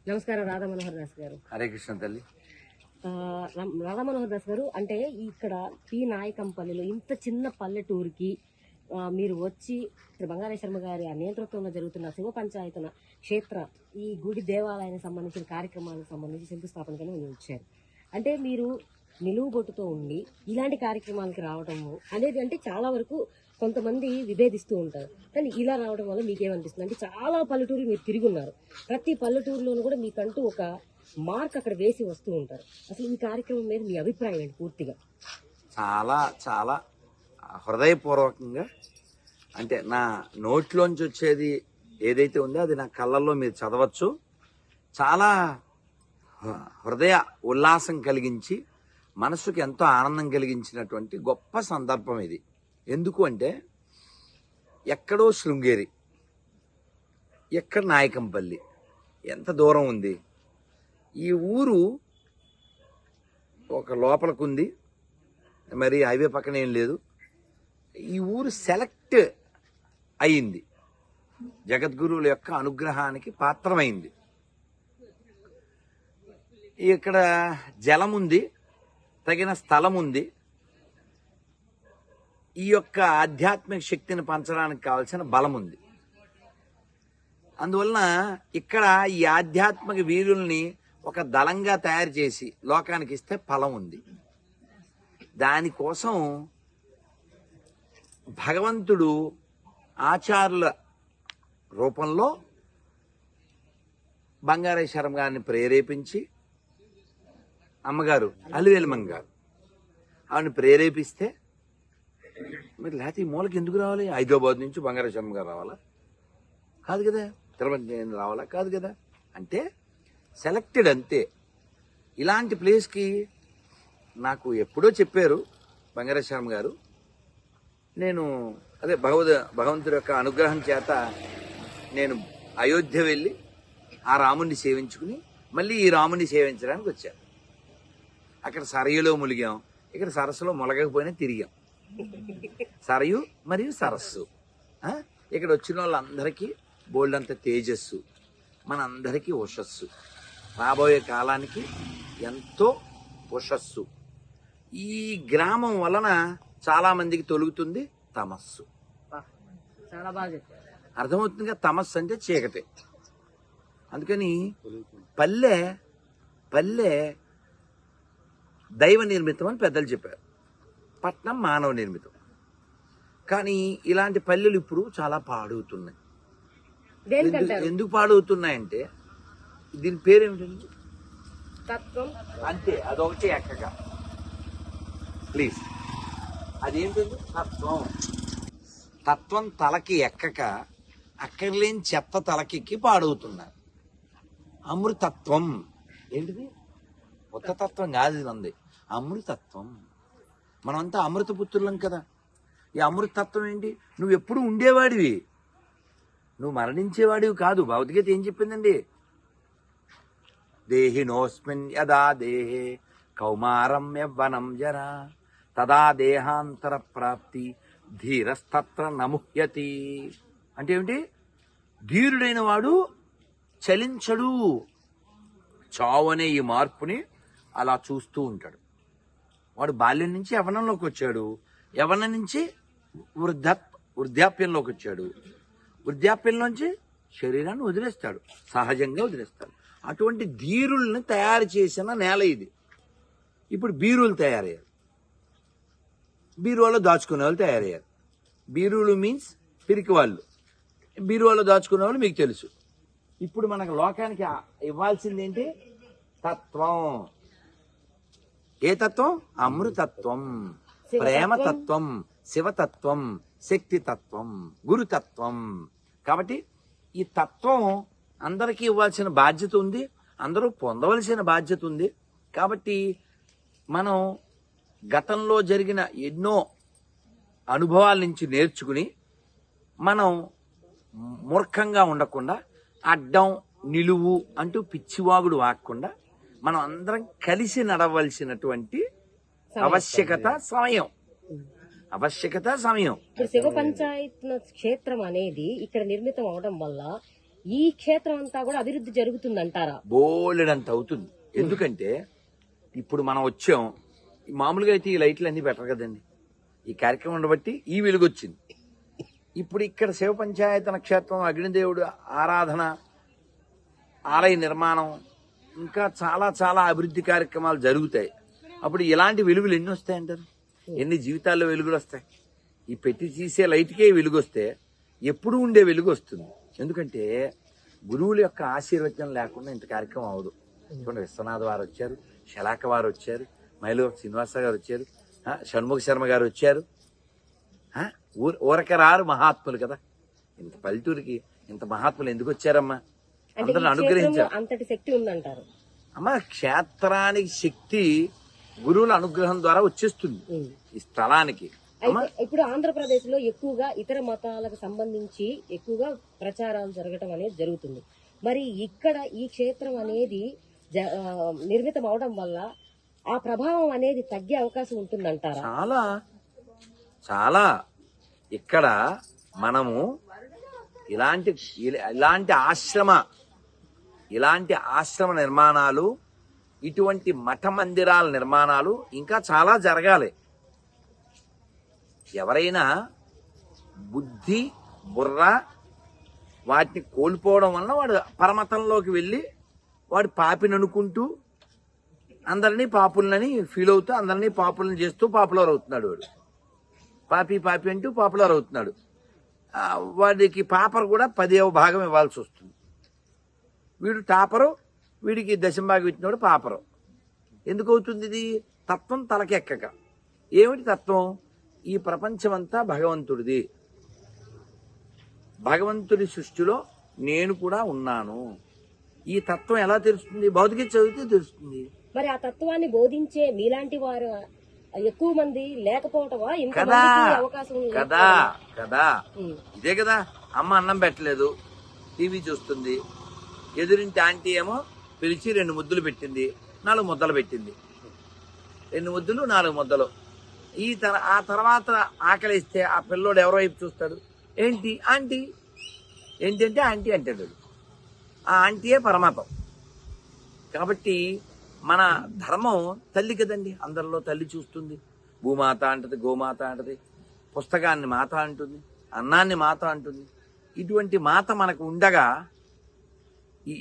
నమస్కారం రాధా మనోహర్ దాస్ గారు. హరే కృష్ణ తల్లి. రాధా మనోహర్ దాస్ గారు, అంటే ఇక్కడ పి నాయకంపల్లిలో ఇంత చిన్న పల్లెటూరుకి మీరు వచ్చి శ్రీ బంగారే శర్మ గారి నేతృత్వంలో జరుగుతున్న శివ పంచాయతన క్షేత్ర ఈ గుడి దేవాలయానికి సంబంధించిన కార్యక్రమాలకు సంబంధించి శంకుస్థాపనకని మీరు వచ్చారు. అంటే మీరు నిలువుబొట్టుతో ఉండి ఇలాంటి కార్యక్రమాలకి రావడము అనేది అంటే చాలా వరకు కొంతమంది విభేదిస్తూ ఉంటారు. కానీ ఇలా రావడం వల్ల మీకేమనిపిస్తుంది? అంటే చాలా పల్లెటూరులు మీరు తిరిగి ఉన్నారు. ప్రతి పల్లెటూరులోనూ కూడా మీకంటూ ఒక మార్క్ అక్కడ వేసి వస్తూ ఉంటారు. అసలు ఈ కార్యక్రమం మీద మీ అభిప్రాయం ఏంటి పూర్తిగా? చాలా చాలా హృదయపూర్వకంగా, అంటే నా నోట్లోంచి వచ్చేది ఏదైతే ఉందో అది నా కళ్ళల్లో మీరు చదవచ్చు. చాలా హృదయ ఉల్లాసం కలిగించి మనసుకు ఎంతో ఆనందం కలిగించినటువంటి గొప్ప సందర్భం ఇది. ఎందుకు అంటే ఎక్కడో శృంగేరి, ఎక్కడ నాయకంపల్లి, ఎంత దూరం ఉంది. ఈ ఊరు ఒక లోపలికుంది, మరి హైవే పక్కన ఏం లేదు. ఈ ఊరు సెలెక్ట్ అయింది, జగద్గురువుల యొక్క అనుగ్రహానికి పాత్రమైంది. ఇక్కడ జలం ఉంది, తగిన స్థలం ఉంది. ఈ యొక్క ఆధ్యాత్మిక శక్తిని పంచడానికి కావాల్సిన బలం ఉంది. అందువలన ఇక్కడ ఈ ఆధ్యాత్మిక వీరుల్ని ఒక దళంగా తయారు చేసి లోకానికి ఇస్తే ఫలం ఉంది. దానికోసం భగవంతుడు ఆచార్యుల రూపంలో బంగారే శర్మ గారిని ప్రేరేపించి, అమ్మగారు అలివేలమ్మ గారు ఆవిడని ప్రేరేపిస్తే, మరి లేకపోతే ఈ మూలకి ఎందుకు రావాలి? హైదరాబాద్ నుంచి బంగారే శర్మ గారు రావాలా? కాదు కదా. తిరుపతి నేను రావాలా? కాదు కదా. అంటే సెలెక్టెడ్ అంతే. ఇలాంటి ప్లేస్కి నాకు ఎప్పుడో చెప్పారు బంగారే శర్మ గారు. నేను అదే భగవంతుడి యొక్క అనుగ్రహం చేత నేను అయోధ్య వెళ్ళి ఆ రాముడిని సేవించుకుని మళ్ళీ ఈ రాముడిని సేవించడానికి వచ్చాను. అక్కడ సరయులో ములిగాం, ఇక్కడ సరస్సులో ములగకపోయినా తిరిగాం. సరయు మరియు సరస్సు. ఇక్కడ వచ్చిన వాళ్ళందరికీ బోల్డ్ అంత తేజస్సు, మనందరికీ ఉషస్సు. రాబోయే కాలానికి ఎంతో ఉషస్సు. ఈ గ్రామం వలన చాలా మందికి తొలుగుతుంది తమస్సు. చాలా బాగా చెప్పారు. అర్థమవుతుందిగా, తమస్సు అంటే చీకటి. అందుకని పల్లె పల్లె దైవ నిర్మితం అని పెద్దలు చెప్పారు, పట్నం మానవ నిర్మితం. కానీ ఇలాంటి పల్లెలు ఇప్పుడు చాలా పాడవుతున్నాయి. ఎందుకు పాడవుతున్నాయంటే దీని పేరేమిటండి? తత్వం. అంతే, అదొకటి ఎక్కక. ప్లీజ్, అదేంటండి? తత్వం. తత్వం తలకి ఎక్కక అక్కర్లేని చెత్త తలకెక్కి పాడవుతున్నారు. అమృతత్వం ఏంటిది? ఉత్తతత్వం కాదు, ఇది ఉంది అమృతత్వం. మనమంతా అమృతపుత్రులం కదా. ఈ అమృతత్వం ఏంటి? నువ్వు ఎప్పుడు ఉండేవాడివి, నువ్వు మరణించేవాడివి కాదు. భగవద్గీత ఏం చెప్పిందండి? దేహినోస్మిన్ యదా దేహే కౌమారం యవ్వనం జరా తదా దేహాంతర ప్రాప్తి ధీరస్తత్ర నముహ్యతి. అంటే ఏమిటి? ధీరుడైన వాడు చలించడు. చావు అనే ఈ మార్పుని అలా చూస్తూ ఉంటాడు. వాడు బాల్యం నుంచి యవ్వనంలోకి వచ్చాడు, యవ్వనం నుంచి వృద్ధాప్యంలోకి వచ్చాడు, వృద్ధాప్యంలోంచి శరీరాన్ని వదిలేస్తాడు, సహజంగా వదిలేస్తాడు. అటువంటి ధీరుల్ని తయారు చేసిన నేల ఇది. ఇప్పుడు బీరులు తయారయ్యారు, బీరువాలో దాచుకునే వాళ్ళు తయారయ్యారు. బీరులు మీన్స్ పిరికి వాళ్ళు, బీరువాలో దాచుకునే వాళ్ళు మీకు తెలుసు. ఇప్పుడు మనకు లోకానికి ఇవ్వాల్సింది ఏంటి? తత్వం. ఏ తత్వం? అమృతత్వం, ప్రేమతత్వం, శివతత్వం, శక్తితత్వం, గురుతత్వం. కాబట్టి ఈ తత్వం అందరికీ ఇవ్వాల్సిన బాధ్యత ఉంది, అందరూ పొందవలసిన బాధ్యత ఉంది. కాబట్టి మనం గతంలో జరిగిన ఎన్నో అనుభవాల నుంచి నేర్చుకుని మనం మూర్ఖంగా ఉండకుండా, అడ్డం నిలువు అంటూ పిచ్చివాగుడు వాగకుండా మనం అందరం కలిసి నడవలసినటువంటి ఆవశ్యకత సమయం. ఇప్పుడు శివ పంచాయత్ క్షేత్రం అనేది ఇక్కడ నిర్మితం అవడం వల్ల ఈ క్షేత్రం అంతా కూడా అభివృద్ధి జరుగుతుందంటారా? బోలెడంత అవుతుంది. ఎందుకంటే ఇప్పుడు మనం వచ్చాం, మామూలుగా అయితే ఈ లైట్లు అన్ని బెటర్ కదండి. ఈ కార్యక్రమం బట్టి ఈ వెలుగు వచ్చింది. ఇప్పుడు ఇక్కడ శివ పంచాయతన క్షేత్రం, అగ్నిదేవుడు ఆరాధన, ఆలయ నిర్మాణం, ఇంకా చాలా చాలా అభివృద్ధి కార్యక్రమాలు జరుగుతాయి. అప్పుడు ఇలాంటి వెలుగులు ఎన్ని వస్తాయంటారు? ఎన్ని జీవితాల్లో వెలుగులు వస్తాయి? ఈ పెట్టి తీసే లైట్కే వెలుగు వస్తే ఎప్పుడు ఉండే వెలుగు వస్తుంది. ఎందుకంటే గురువుల యొక్క ఆశీర్వచనం లేకుండా ఇంత కార్యక్రమం అవదు. చూడండి, విశ్వనాథ్ వారు వచ్చారు, శలాక వారు వచ్చారు, మైలు శ్రీనివాస గారు వచ్చారు, షణ్ముఖ శర్మ గారు వచ్చారు. ఊరక రారు మహాత్ములు కదా. ఇంత పల్లెటూరికి ఇంత మహాత్ములు ఎందుకు వచ్చారమ్మా? అందరిని అనుగ్రహించారు. అంతటి శక్తి ఉందంటారు అమ్మ. క్షేత్రానికి శక్తి గురువుల అనుగ్రహం ద్వారా వచ్చేస్తుంది ఈ స్థలానికి. ఇప్పుడు ఆంధ్రప్రదేశ్ లో ఎక్కువగా ఇతర మతాలకు సంబంధించి ఎక్కువగా ప్రచారాలు జరగటం అనేది జరుగుతుంది. మరి ఇక్కడ ఈ క్షేత్రం అనేది నిర్మితం అవడం వల్ల ఆ ప్రభావం అనేది తగ్గే అవకాశం ఉంటుందంటారా? చాలా చాలా. ఇక్కడ మనము ఇలాంటి ఆశ్రమ నిర్మాణాలు, ఇటువంటి మఠ మందిరాల నిర్మాణాలు ఇంకా చాలా జరగాలి. ఎవరైనా బుద్ధి బుర్ర వాటిని కోల్పోవడం వలన వాడు పరమతంలోకి వెళ్ళి వాడు పాపిని అనుకుంటూ అందరినీ పాపులని ఫీల్ అవుతూ అందరినీ పాపులను చేస్తూ పాపులర్ అవుతున్నాడు. వాడు పాపి పాపి అంటూ పాపులర్ అవుతున్నాడు. వాడికి పాపర్ కూడా 10వ భాగం ఇవ్వాల్సి వస్తుంది. వీడు టాపరు, వీడికి దశంభాగం ఇచ్చినవాడు పాపరు. ఎందుకు అవుతుంది ఇది? తత్వం తలకెక్కక. ఏమిటి తత్వం? ఈ ప్రపంచమంతా భగవంతుడిది, భగవంతుడి సృష్టిలో నేను కూడా ఉన్నాను. ఈ తత్వం ఎలా తెలుస్తుంది? భౌతిక చదివితే తెలుస్తుంది. మరి ఆ తత్వాన్ని బోధించే మీలాంటి వారు ఎక్కువ మంది లేకపోవటమా? కదా కదా కదా. ఇదే కదా, అమ్మ అన్నం పెట్టలేదు, టీవీ చూస్తుంది, ఎదురింటి ఆంటీ ఏమో పిలిచి 2 ముద్దలు పెట్టింది, 4 ముద్దలు పెట్టింది. 2 ముద్దలు 4 ముద్దలు. ఆ తర్వాత ఆకలిస్తే ఆ పిల్లోడు ఎవరో వైపు చూస్తాడు, ఏంటి ఆంటీ, ఏంటంటే ఆంటీ అంటాడు. ఆ ఆంటీయే పరమాత్మ. కాబట్టి మన ధర్మం తల్లి కదండి. అందరిలో తల్లి చూస్తుంది. భూమాత అంటది, గోమాత అంటది, పుస్తకాన్ని మాత అంటుంది, అన్నాన్ని మాత అంటుంది. ఇటువంటి మాత మనకు ఉండగా,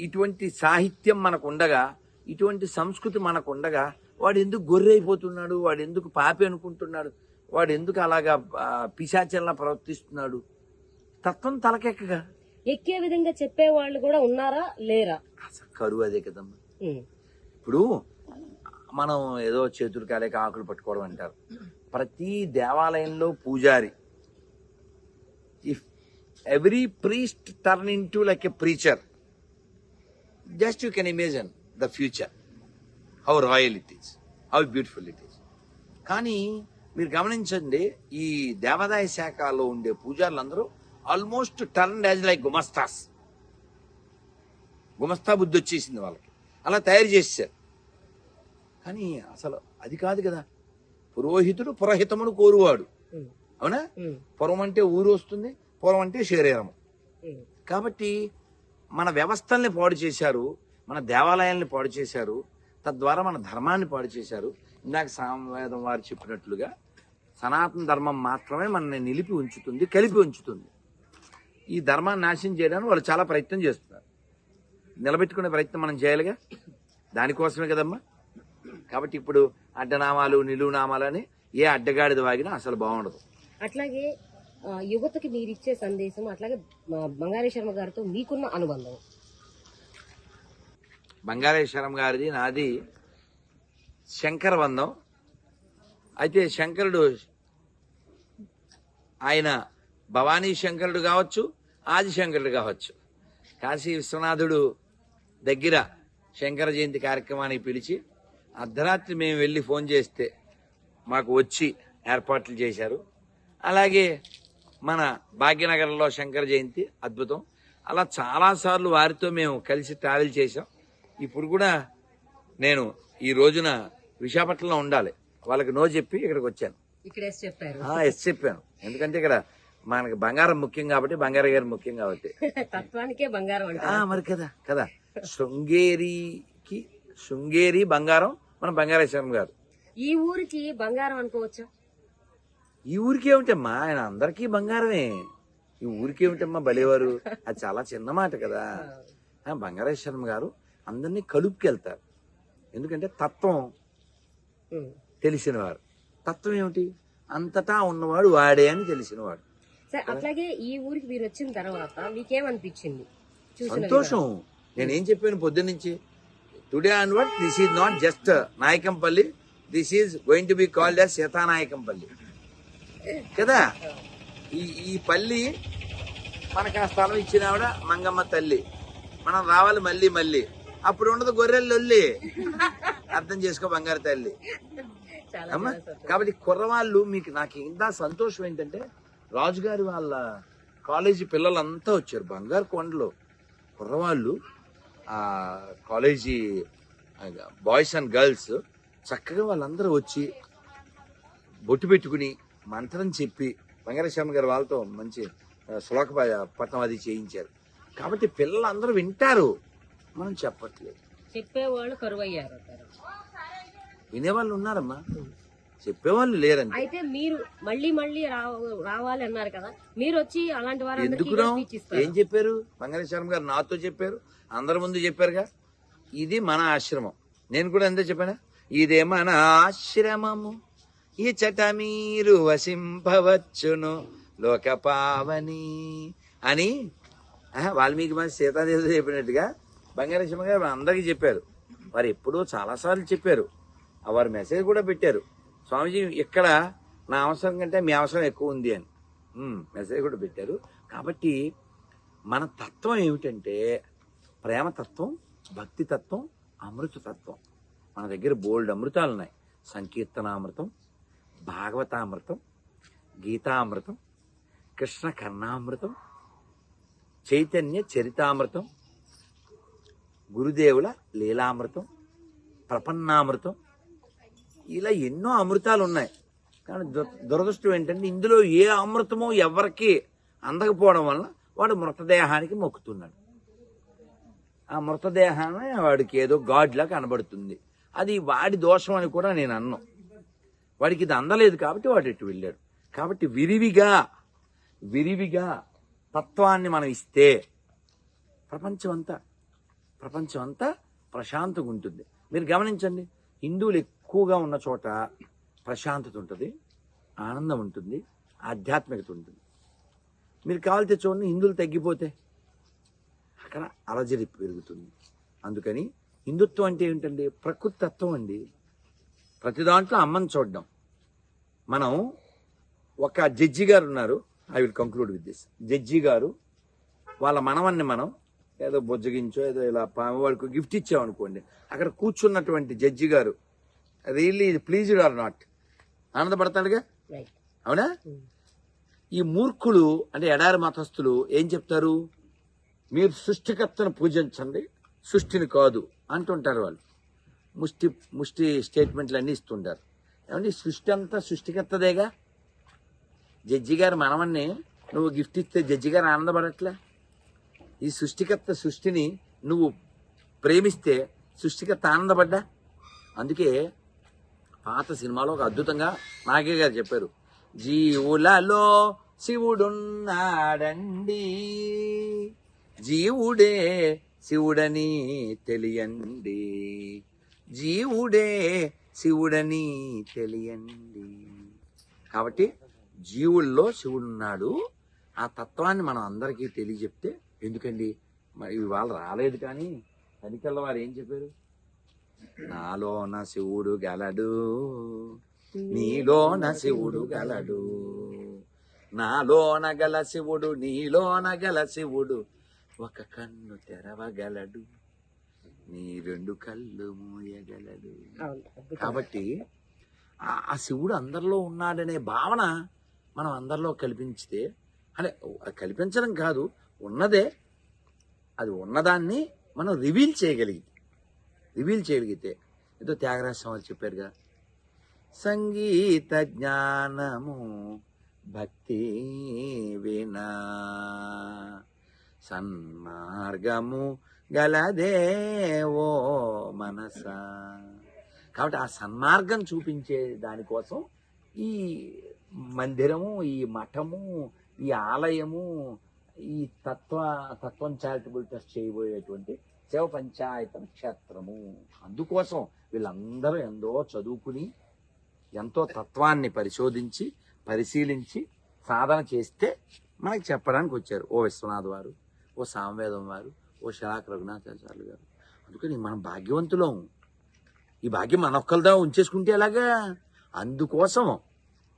ఇటువంటి సాహిత్యం మనకు ఉండగా, ఇటువంటి సంస్కృతి మనకు ఉండగా, వాడు ఎందుకు గొర్రెయిపోతున్నాడు? వాడు ఎందుకు పాపి అనుకుంటున్నాడు? వాడు ఎందుకు అలాగా పిశాచంలా ప్రవర్తిస్తున్నాడు? తత్వం తలకెక్కగా. ఎక్కే విధంగా చెప్పేవాళ్ళు కూడా ఉన్నారా లేరా? అసలు కరువు అదే కదమ్మా. ఇప్పుడు మనం ఏదో చేతులు కాలేక ఆకులు పట్టుకోవడం అంటారు. ప్రతి దేవాలయంలో పూజారి, if every priest turn in to like a preacher, just you can imagine the future, how royal it is, how beautiful it is. కానీ మీరు గమనించండి, ఈ దేవాదాయ శాఖలో ఉండే పూజారులందరూ ఆల్మోస్ట్ టర్న్ యాజ్ లైక్ గుమస్తాస్. గుమస్తా బుద్ధి వచ్చేసింది వాళ్ళకి, అలా తయారు చేశారు. కానీ అసలు అది కాదు కదా. పురోహితుడు పురహితమును కోరువాడు. అవునా? పురం అంటే ఊరు వస్తుంది, పురం అంటే శరీరము. కాబట్టి మన వ్యవస్థల్ని పాడు చేశారు, మన దేవాలయాల్ని పాడు చేశారు, తద్వారా మన ధర్మాన్ని పాడు చేశారు. ఇందాక సామవేదం వారు చెప్పినట్లుగా సనాతన ధర్మం మాత్రమే మనల్ని నిలిపి ఉంచుతుంది, కలిపి ఉంచుతుంది. ఈ ధర్మాన్ని నాశనం చేయడానికి వాళ్ళు చాలా ప్రయత్నం చేస్తున్నారు. నిలబెట్టుకునే ప్రయత్నం మనం చేయాలిగా, దానికోసమే కదమ్మా. కాబట్టి ఇప్పుడు అడ్డనామాలు నిలువు నామాలు అని ఏ అడ్డగాడిద వాగినా అసలు బాగుండదు. అట్లాగే యువతకి మీరిచ్చే సందేశం, అట్లాగే బంగారీ శర్మ గారితో మీకున్న అనుబంధం. బంగారీ శర్మ గారిది నాది శంకర బంధం. అయితే శంకరుడు ఆయన భవానీ శంకరుడు కావచ్చు, ఆది శంకరుడు కావచ్చు. కాశీ విశ్వనాథుడు దగ్గర శంకర జయంతి కార్యక్రమానికి పిలిచి అర్ధరాత్రి మేము వెళ్ళి ఫోన్ చేస్తే మాకు వచ్చి ఏర్పాట్లు చేశారు. అలాగే మన భాగ్యనగరంలో శంకర జయంతి అద్భుతం. అలా చాలాసార్లు వారితో మేము కలిసి ట్రావెల్ చేశాం. ఇప్పుడు కూడా నేను ఈ రోజున విశాఖపట్నంలో ఉండాలి, వాళ్ళకి నో చెప్పి ఇక్కడికి వచ్చాను. ఎస్ చెప్పాను. ఎందుకంటే ఇక్కడ మనకి బంగారం ముఖ్యం కాబట్టి బంగారు గారు ముఖ్యం కాబట్టి తత్వానికే బంగారం అంటే మరి కదా కదా శృంగేరి బంగారం మన బంగారేశ్వరం గారు. ఈ ఊరికి బంగారం అనుకోవచ్చా? ఈ ఊరికి ఏమిటమ్మా, ఆయన అందరికీ బంగారమే. ఈ ఊరికి ఏమిటమ్మా బలేవారు, అది చాలా చిన్న మాట కదా. బంగారేశ్వరం గారు అందరినీ కలుపుకెళ్తారు. ఎందుకంటే తత్వం తెలిసినవారు. తత్వం ఏమిటి, అంతటా ఉన్నవాడు వాడే అని తెలిసినవాడు. సరే, అట్లాగే ఈ ఊరికి మీరు వచ్చిన తర్వాత మీకేమనిపించింది? సంతోషం. నేనేం చెప్పాను పొద్దున్నుంచి, today onward this is not just Nayakampalli, this is going to be called as Seethanayakampalli కదా. ఈ పల్లి మనకు ఆ స్థలం ఇచ్చిన ఆవిడ మంగమ్మ తల్లి. మనం రావాలి మళ్ళీ మళ్ళీ, అప్పుడు ఉండదు గొర్రెల్లి. అర్థం చేసుకో బంగారు తల్లి అమ్మా. కాబట్టి కుర్రవాళ్ళు మీకు, నాకు ఇంకా సంతోషం ఏంటంటే రాజుగారి వాళ్ళ కాలేజీ పిల్లలంతా వచ్చారు. బంగారు కొండలో కుర్రవాళ్ళు, ఆ కాలేజీ బాయ్స్ అండ్ గర్ల్స్ చక్కగా వాళ్ళందరూ వచ్చి బొట్టు పెట్టుకుని మంత్రం చెప్పి బంగారేశ్వరం గారు వాళ్ళతో మంచి శ్లోక పట్టణం అది చేయించారు. కాబట్టి పిల్లలందరూ వింటారు, మనం చెప్పట్లేదు. చెప్పేవాళ్ళు కరువయ్యారు, వినేవాళ్ళు ఉన్నారమ్మా, చెప్పేవాళ్ళు లేరండి. అయితే మీరు మళ్ళీ మళ్ళీ రావాలి అన్నారు కదా, మీరు వచ్చి అలాంటి వారు ఎందుకు ఏం చెప్పారు బంగారేశ్వరం గారు? నాతో చెప్పారు, అందరి ముందు చెప్పారుగా. ఇది మన ఆశ్రమం. నేను కూడా ఎంత చెప్పానా, ఇదే మన ఆశ్రమము, ఈ చట మీరు వసింపవచ్చును లోక పావని అని వాల్మీకి మహర్షి సీతాదేవి చెప్పినట్టుగా బంగారేశ్వరం గారు అందరికీ చెప్పారు. వారు ఎప్పుడో చాలాసార్లు చెప్పారు, వారు మెసేజ్ కూడా పెట్టారు, స్వామీజీ ఇక్కడ నా అవసరం కంటే మీ అవసరం ఎక్కువ ఉంది అని మెసేజ్ కూడా పెట్టారు. కాబట్టి మన తత్వం ఏమిటంటే ప్రేమతత్వం, భక్తి తత్వం, అమృత తత్వం. మన దగ్గర బోల్డ్ అమృతాలు ఉన్నాయి. సంకీర్తనామృతం, భాగవతామృతం, గీతామృతం, కృష్ణ కర్ణామృతం, చైతన్య చరితామృతం, గురుదేవుల లీలామృతం, ప్రపన్నామృతం, ఇలా ఎన్నో అమృతాలు ఉన్నాయి. కానీ దురదృష్టం ఏంటంటే ఇందులో ఏ అమృతమో ఎవరికి అందకపోవడం వలన వాడు మృతదేహానికి మొక్కుతున్నాడు. ఆ మృతదేహాన్ని వాడికి ఏదో గాడ్లా కనబడుతుంది. అది వాడి దోషం అని కూడా నేను అన్నాను. వాడికి ఇది అందలేదు కాబట్టి వాడు ఇటు వెళ్ళాడు. కాబట్టి విరివిగా తత్వాన్ని మనం ఇస్తే ప్రపంచం అంతా ప్రశాంతంగా ఉంటుంది. మీరు గమనించండి, హిందువులు ఎక్కువగా ఉన్న చోట ప్రశాంతత ఉంటుంది, ఆనందం ఉంటుంది, ఆధ్యాత్మికత ఉంటుంది. మీరు కావాలితే చూడండి, హిందువులు తగ్గిపోతే అక్కడ అలజడి పెరుగుతుంది. అందుకని హిందుత్వం అంటే ఏంటండి, ప్రకృతి తత్వం అండి. ప్రతి దాంట్లో అమ్మని చూడడం. మనం ఒక జడ్జి గారు ఉన్నారు, I will conclude with this. Judge గారు వాళ్ళ మనవన్ని మనం ఏదో బొజ్జగించో ఏదో ఇలా వాడికి గిఫ్ట్ ఇచ్చామనుకోండి, అక్కడ కూర్చున్నటువంటి జడ్జి గారు రియల్లీ ప్లీజ్డ్ ఆర్ నాట్ ఆనందపడతాడుగా, అవునా? ఈ మూర్ఖులు అంటే ఎడారి మతస్థులు ఏం చెప్తారు, మీరు సృష్టికర్తను పూజించండి, సృష్టిని కాదు అంటుంటారు. వాళ్ళు ముష్టి స్టేట్మెంట్లు అన్నీ ఇస్తుంటారు. ఏమంటే సృష్టి అంతా సృష్టికర్తదేగా. జడ్జి గారు మనవన్ని నువ్వు గిఫ్ట్ ఇస్తే జడ్జి గారు ఆనందపడట్లే. ఈ సృష్టికర్త సృష్టిని నువ్వు ప్రేమిస్తే సృష్టికర్త ఆనందపడ్డా. అందుకే పాత సినిమాలో ఒక అద్భుతంగా నాగే గారు చెప్పారు, జీవులలో శివుడున్నాడండి, జీవుడే శివుడని తెలియండి, జీవుడే శివుడని తెలియండి. కాబట్టి జీవుల్లో శివుడున్నాడు. ఆ తత్వాన్ని మనం అందరికీ తెలియజెప్తే, ఎందుకండి మరి ఇవాళ రాలేదు కానీ తనికెళ్ళ వారు ఏం చెప్పారు, నాలోన శివుడు గలడు, నీలోన శివుడు గలడు, నాలోన గల శివుడు నీలోన గల శివుడు ఒక కన్ను తెరవగలడు, నీ రెండు కళ్ళు మూయగలడు. కాబట్టి ఆ శివుడు అందరిలో ఉన్నాడనే భావన మనం అందరిలో కల్పించితే, అంటే కల్పించడం కాదు, ఉన్నదే, అది ఉన్నదాన్ని మనం రివీల్ చేయగలిగితే ఏదో త్యాగరాజ స్వామి చెప్పారుగా, సంగీత జ్ఞానము భక్తి వినా సన్మార్గము గలదేవో మనస. కాబట్టి ఆ సన్మార్గం చూపించే దానికోసం ఈ మందిరము, ఈ మఠము, ఈ ఆలయము, ఈ తత్వం చారిటబుల్ ట్రస్ట్ చేయబోయేటువంటి శివ పంచాయతన క్షేత్రము. అందుకోసం వీళ్ళందరూ ఎంతో చదువుకుని ఎంతో తత్వాన్ని పరిశీలించి సాధన చేస్తే మనకి చెప్పడానికి వచ్చారు. ఓ విశ్వనాథ్ వారు, ఓ సామవేదం వారు, ఓ శిలాక రఘునాథాచార్యులు గారు. అందుకని మనం భాగ్యవంతులం. ఈ భాగ్యం మన ఒక్కరిదా ఉంచేసుకుంటే ఎలాగా? అందుకోసం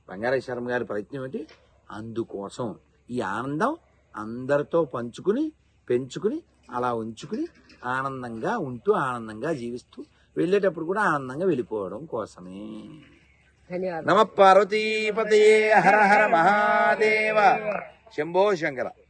బంగారయ్య శర్మ గారి ప్రయత్నం ఏంటి? అందుకోసం ఈ ఆనందం అందరితో పంచుకుని పెంచుకుని అలా ఉంచుకుని ఆనందంగా ఉంటూ ఆనందంగా జీవిస్తూ వెళ్ళేటప్పుడు కూడా ఆనందంగా వెళ్ళిపోవడం కోసమే. ధన్యవాదాలు. నమ పార్వతీపతయే హర హర మహాదేవ శంభో శంకర.